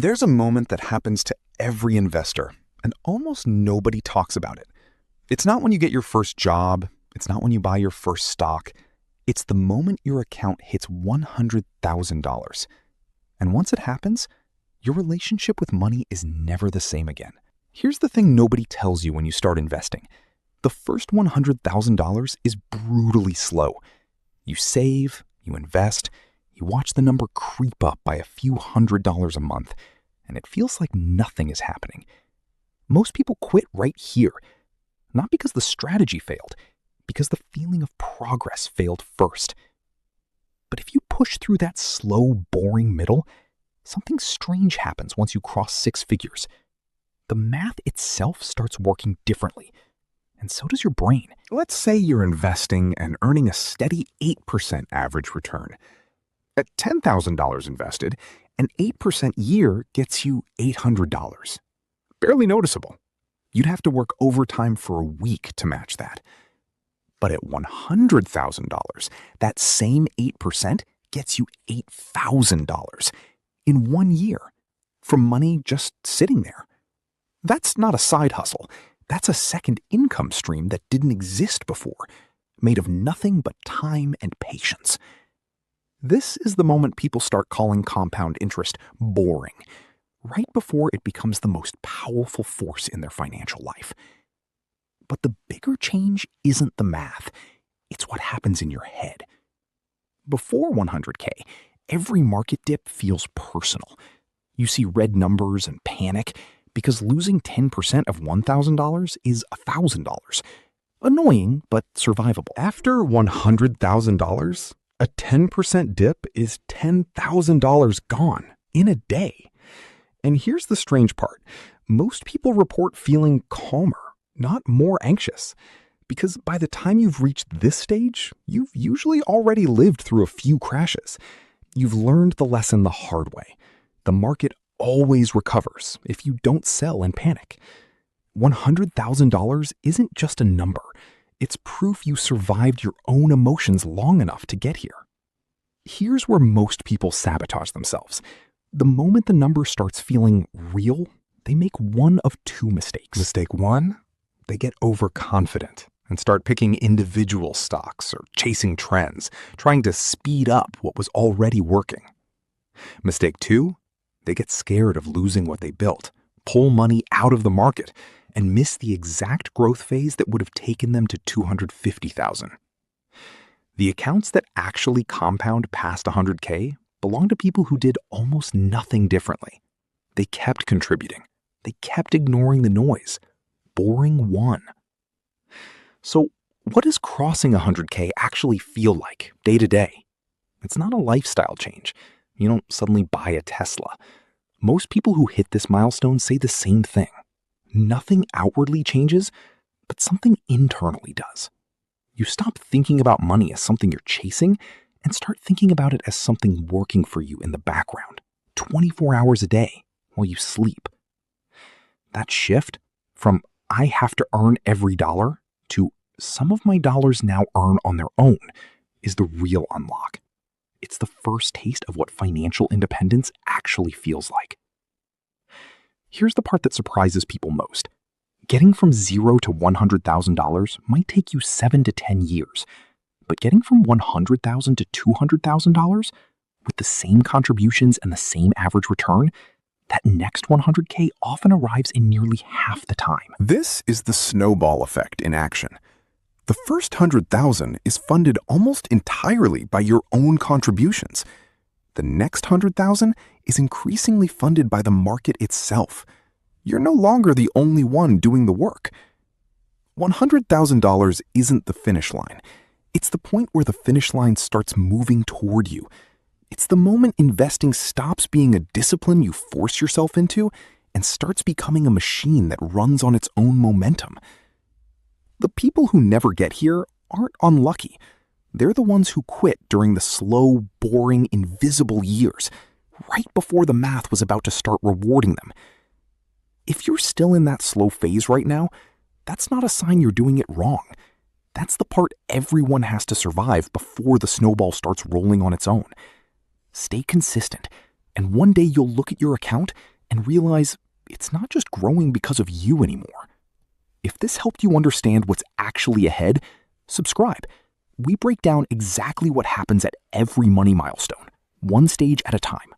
There's a moment that happens to every investor, and almost nobody talks about it. It's not when you get your first job, it's not when you buy your first stock. It's the moment your account hits $100,000. And once it happens, your relationship with money is never the same again. Here's the thing nobody tells you when you start investing. The first $100,000 is brutally slow. You save, you invest, you watch the number creep up by a few $100s a month, and it feels like nothing is happening. Most people quit right here, not because the strategy failed, because the feeling of progress failed first. But if you push through that slow, boring middle, something strange happens once you cross six figures. The math itself starts working differently, and so does your brain. Let's say you're investing and earning a steady 8% average return. At $10,000 invested, an 8% year gets you $800. Barely noticeable. You'd have to work overtime for a week to match that. But at $100,000, that same 8% gets you $8,000 in 1 year from money just sitting there. That's not a side hustle. That's a second income stream that didn't exist before, made of nothing but time and patience. This is the moment people start calling compound interest boring, right before it becomes the most powerful force in their financial life. But the bigger change isn't the math, it's what happens in your head. Before 100K, every market dip feels personal. You see red numbers and panic because losing 10% of $1,000 is $1,000. Annoying, but survivable. After $100,000, a 10% dip is $10,000 gone in a day. And here's the strange part. Most people report feeling calmer, not more anxious. Because by the time you've reached this stage, you've usually already lived through a few crashes. You've learned the lesson the hard way. The market always recovers if you don't sell and panic. $100,000 isn't just a number. It's proof you survived your own emotions long enough to get here. Here's where most people sabotage themselves. The moment the number starts feeling real, they make one of two mistakes. Mistake one, they get overconfident and start picking individual stocks or chasing trends, trying to speed up what was already working. Mistake two, they get scared of losing what they built, pull money out of the market, and miss the exact growth phase that would have taken them to $250,000. The accounts that actually compound past 100K belong to people who did almost nothing differently. They kept contributing. They kept ignoring the noise. Boring won. So what does crossing 100K actually feel like day to day? It's not a lifestyle change. You don't suddenly buy a Tesla. Most people who hit this milestone say the same thing. Nothing outwardly changes, but something internally does. You stop thinking about money as something you're chasing and start thinking about it as something working for you in the background, 24 hours a day while you sleep. That shift from I have to earn every dollar to some of my dollars now earn on their own is the real unlock. It's the first taste of what financial independence actually feels like. Here's the part that surprises people most. Getting from $0 to $100,000 might take you 7 to 10 years, but getting from $100,000 to $200,000 with the same contributions and the same average return, that next 100K often arrives in nearly half the time. This is the snowball effect in action. The first 100,000 is funded almost entirely by your own contributions. The next 100,000 is increasingly funded by the market itself. You're no longer the only one doing the work. $100,000 isn't the finish line. It's the point where the finish line starts moving toward you. It's the moment investing stops being a discipline you force yourself into and starts becoming a machine that runs on its own momentum. The people who never get here aren't unlucky. They're the ones who quit during the slow, boring, invisible years, right before the math was about to start rewarding them. If you're still in that slow phase right now, that's not a sign you're doing it wrong. That's the part everyone has to survive before the snowball starts rolling on its own. Stay consistent, and one day you'll look at your account and realize it's not just growing because of you anymore. If this helped you understand what's actually ahead, subscribe. We break down exactly what happens at every money milestone, one stage at a time.